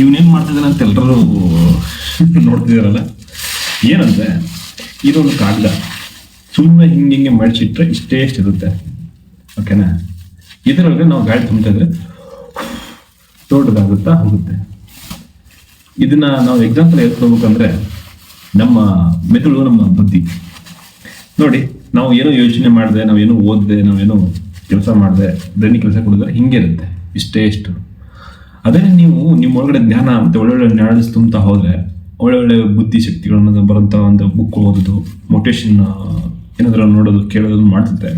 ಇವನೇನು ಮಾಡ್ತಿದ್ದಾನೆ ಅಂತ ಎಲ್ಲರೂ ನೋಡ್ತಿದಾರಲ್ಲ. ಏನಂದರೆ ಇದೊಂದು ಕಾಗದ, ಸುಮ್ಮನೆ ಹಿಂಗೆ ಮಡಿಸಿಟ್ರೆ ಇಷ್ಟೇ ಇರುತ್ತೆ, ಓಕೆನಾ. ಇದರೊಳಗೆ ನಾವು ಗಾಳಿ ತುಂಬ್ತಾ ಇದ್ರೆ ದೊಡ್ಡದಾಗುತ್ತಾ ಹೋಗುತ್ತೆ. ಇದನ್ನ ನಾವು ಎಕ್ಸಾಂಪಲ್ ಹೇಳ್ಕೊಳ್ಬೇಕಂದ್ರೆ ನಮ್ಮ ಮೆದುಳು, ನಮ್ಮ ಬುದ್ಧಿ ನೋಡಿ, ನಾವು ಏನೋ ಯೋಚನೆ ಮಾಡಿದೆ, ನಾವೇನೋ ಓದಿದೆ, ನಾವೇನೋ ಕೆಲಸ ಮಾಡಿದೆ, ದೈನಿಕ ಕೆಲಸ ಕೊಡಿದ್ರೆ ಹಿಂಗೆ ಇರುತ್ತೆ, ಇಷ್ಟು. ಅದೇ ನೀವು ನಿಮ್ಮ ಒಳಗಡೆ ಜ್ಞಾನ ಮತ್ತು ಒಳ್ಳೊಳ್ಳೆ ನಾಲೆಡ್ಜ್ ತುಂಬ್ತಾ ಹೋದರೆ ಒಳ್ಳೊಳ್ಳೆ ಬುದ್ಧಿ ಶಕ್ತಿಗಳನ್ನ ಬರೋಂಥ ಒಂದು ಬುಕ್ ಓದೋದು, ಮೋಟಿವೇಶನ್ ಏನಾದರೂ ನೋಡೋದು, ಕೇಳೋದು ಮಾಡ್ತಿದ್ದೆ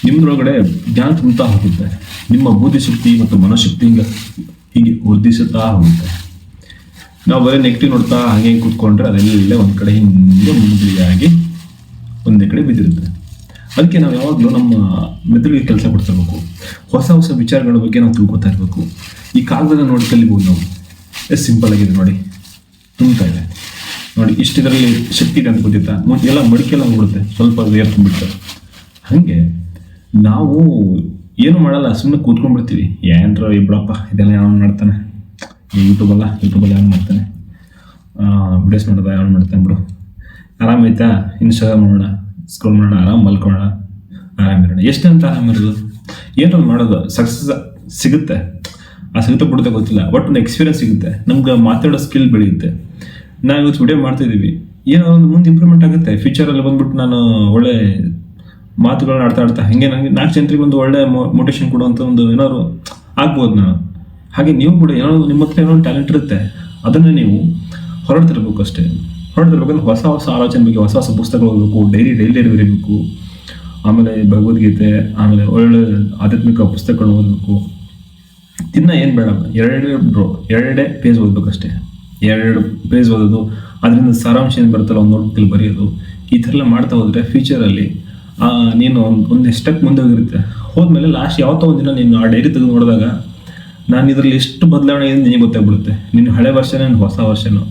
ನಿಮ್ಮದ್ರೊಳಗಡೆ ಜ್ಞಾನ ತುಂಬ್ತಾ ಹೋಗುತ್ತೆ. ನಿಮ್ಮ ಬುದ್ಧಿಶಕ್ತಿ ಮತ್ತು ಮನೋಶಕ್ತಿಯಿಂದ ಹೀಗೆ ವೃದ್ಧಿಸುತ್ತಾ ಹೋಗುತ್ತೆ. ನಾವು ಬರೀ ನೆಗೆಟಿವ್ ನೋಡ್ತಾ ಹಾಗೆ ಕೂತ್ಕೊಂಡ್ರೆ ಅದೆಲ್ಲ ಒಂದು ಕಡೆ ಹಿಂಗೆ ಮುಂದಿಯಾಗಿ ಒಂದೇ ಕಡೆ ಬಿದ್ದಿರುತ್ತೆ. ಅದಕ್ಕೆ ನಾವು ಯಾವಾಗಲೂ ನಮ್ಮ ಮೆದುಳಿಗೆ ಕೆಲಸ ಕೊಡ್ತಿರ್ಬೇಕು. ಹೊಸ ವಿಚಾರಗಳ ಬಗ್ಗೆ ನಾವು ತಿಳ್ಕೊತಾ ಇರಬೇಕು. ಈ ಕಾಗದನ ನೋಡಿ ಕಲಿಬೋದು ನಾವು. ಎಷ್ಟು ಸಿಂಪಲ್ ಆಗಿದೆ ನೋಡಿ, ತುಂಬ್ತಾ ಇದೆ ನೋಡಿ, ಇಷ್ಟಿದರಲ್ಲಿ ಶಕ್ತಿ ಇದೆ ಅಂತ ಗೊತ್ತಿತ್ತಾ? ಎಲ್ಲ ಮಡಿಕೆಲ್ಲ ಬಿಡುತ್ತೆ, ಸ್ವಲ್ಪ ಏರ್ ತುಂಬಿಟ್ಟು. ಹಾಗೆ ನಾವು ಏನು ಮಾಡಲ್ಲ, ಸುಮ್ಮನೆ ಕೂತ್ಕೊಂಡ್ಬಿಡ್ತೀವಿ. ಏನ್ರ ಇಬ್ಬಳಪ್ಪ ಇದೆಲ್ಲ ಯಾವ ಮಾಡ್ತಾನೆ, ಯೂಟ್ಯೂಬಲ್ಲಿ ಯಾವ ಮಾಡ್ತಾನೆ, ವಿಡಿಯೋಸ್ ನೋಡೋದ ಯಾವ ಮಾಡ್ತಾನೆ ಬಿಡು, ಆರಾಮೈತಾ, ಇನ್ಸ್ಟಾಗ್ರಾಮ್ ನೋಡೋಣ, ಸ್ಕ್ರೋಲ್ ಮಾಡೋಣ, ಆರಾಮ್ ಮಲ್ಕೊಳ್ಳೋಣ, ಆರಾಮಿರೋಣ. ಎಷ್ಟು ಅಂತ ಆರಾಮಿರೋದು? ಏನೋ ಮಾಡೋದು, ಸಕ್ಸಸ್ ಸಿಗುತ್ತೆ, ಸಿಗುತ್ತೆ ಬಿಡುತ್ತೆ ಗೊತ್ತಿಲ್ಲ, ಬಟ್ ಒಂದು ಎಕ್ಸ್ಪೀರಿಯನ್ಸ್ ಸಿಗುತ್ತೆ, ನಮ್ಗೆ ಮಾತಾಡೋ ಸ್ಕಿಲ್ ಬೆಳೆಯುತ್ತೆ. ನಾವು ಇವತ್ತು ವಿಡಿಯೋ ಮಾಡ್ತಾಯಿದ್ದೀವಿ, ಏನೋ ಒಂದು ಮುಂದೆ ಇಂಪ್ರೂವ್ಮೆಂಟ್ ಆಗುತ್ತೆ. ಫ್ಯೂಚರಲ್ಲಿ ಬಂದ್ಬಿಟ್ಟು ನಾನು ಒಳ್ಳೆ ಮಾತುಗಳನ್ನ ಆಡ್ತಾ ಹಾಗೆ ನನಗೆ 4 ಜನರಿಗೆ ಒಂದು ಒಳ್ಳೆ ಮೋಟಿವೇಶನ್ ಕೊಡುವಂಥ ಒಂದು ಏನಾದ್ರು ಆಗ್ಬೋದು ನಾನು. ಹಾಗೆ ನೀವು ಕೂಡ ಏನೋ ನಿಮ್ಮ ಹತ್ರ ಏನೋ ಟ್ಯಾಲೆಂಟ್ ಇರುತ್ತೆ, ಅದನ್ನು ನೀವು ಹೊರಡ್ತಿರ್ಬೇಕು ಅಷ್ಟೇ. ಹೊರಡ್ತಿರ್ಬೇಕಂದ್ರೆ ಹೊಸ ಆಲೋಚನೆ ಬಗ್ಗೆ ಹೊಸ ಪುಸ್ತಕಗಳು ಓದಬೇಕು, ಡೈಲಿ ಬರೀಬೇಕು. ಆಮೇಲೆ ಭಗವದ್ಗೀತೆ, ಆಮೇಲೆ ಒಳ್ಳೆ ಆಧ್ಯಾತ್ಮಿಕ ಪುಸ್ತಕಗಳನ್ನ ಓದಬೇಕು. ಇನ್ನು ಏನು ಬೇಡ, ಎರಡೇ ಪೇಜ್ ಓದಬೇಕಷ್ಟೇ. 2 ಪೇಜ್ ಓದೋದು, ಅದರಿಂದ ಸಾರಾಂಶ ಏನು ಬರುತ್ತಲ್ಲ ಒಂದು ನೋಟ್ದಲ್ಲಿ ಬರೆಯೋದು, ಈ ಥರ ಎಲ್ಲ ಮಾಡ್ತಾ ಹೋದರೆ ಫ್ಯೂಚರಲ್ಲಿ ನೀನು ಒಂದು ಸ್ಟೆಪ್ ಮುಂದೆ ಹೋಗಿರುತ್ತೆ. ಹೋದ್ಮೇಲೆ ಲಾಸ್ಟ್ ಯಾವತ್ತೋ ಒಂದಿನ ನೀನು ಆ ಡೈರಿ ತೆಗೆದು ನೋಡಿದಾಗ ನಾನು ಇದರಲ್ಲಿ ಎಷ್ಟು ಬದಲಾವಣೆ ಇದೆ ನಿನಗೆ ಗೊತ್ತಾಗ್ಬಿಡುತ್ತೆ. ನಿನ್ನ ಹಳೆ ವರ್ಷನೇ ಹೊಸ ವರ್ಷನೋ.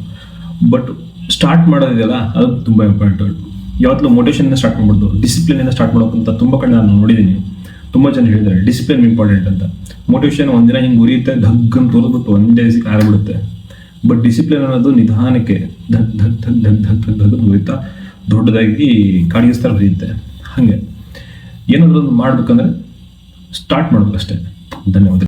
ಬಟ್ ಸ್ಟಾರ್ಟ್ ಮಾಡೋದಿದೆಯಲ್ಲ, ಅದು ತುಂಬ ಇಂಪಾರ್ಟೆಂಟ್. ಯಾವತ್ತೂ ಮೋಟಿವೇಶನ್ ಸ್ಟಾರ್ಟ್ ಮಾಡ್ಬಿಡ್ತು, ಡಿಸಿಪ್ಲಿನಿಂದ ಸ್ಟಾರ್ಟ್ ಮಾಡೋಕ್ಕಂತ ತುಂಬ ಕಡೆ ನಾನು ನೋಡಿದ್ದೀನಿ. ತುಂಬ ಜನ ಹೇಳಿದ್ದಾರೆ ಡಿಸಿಪ್ಲಿನ್ ಇಂಪಾರ್ಟೆಂಟ್ ಅಂತ. ಮೋಟಿವೇಶನ್ ಒಂದಿನ ಹಿಂಗೆ ಉರಿಯುತ್ತೆ, ಧಗ್ಗನ್ನು ತೋರಿಸ್ಬಿಟ್ಟು ಒಂದೇ ದಿವಸಕ್ಕೆ ಆರಿಬಿಡುತ್ತೆ. ಬಟ್ ಡಿಸಿಪ್ಲಿನ್ ಅನ್ನೋದು ನಿಧಾನಕ್ಕೆ ಧಗ್ ಉರಿತಾ ದೊಡ್ಡದಾಗಿ ಕಾಡಿಗಿಸ್ತಾ ಹರಿಯುತ್ತೆ. ಹಾಗೆ ಏನಾದರೂ ಒಂದು ಮಾಡ್ಬೇಕಂದ್ರೆ ಸ್ಟಾರ್ಟ್ ಮಾಡ್ಬೇಕಷ್ಟೇ. ಧನ್ಯವಾದ.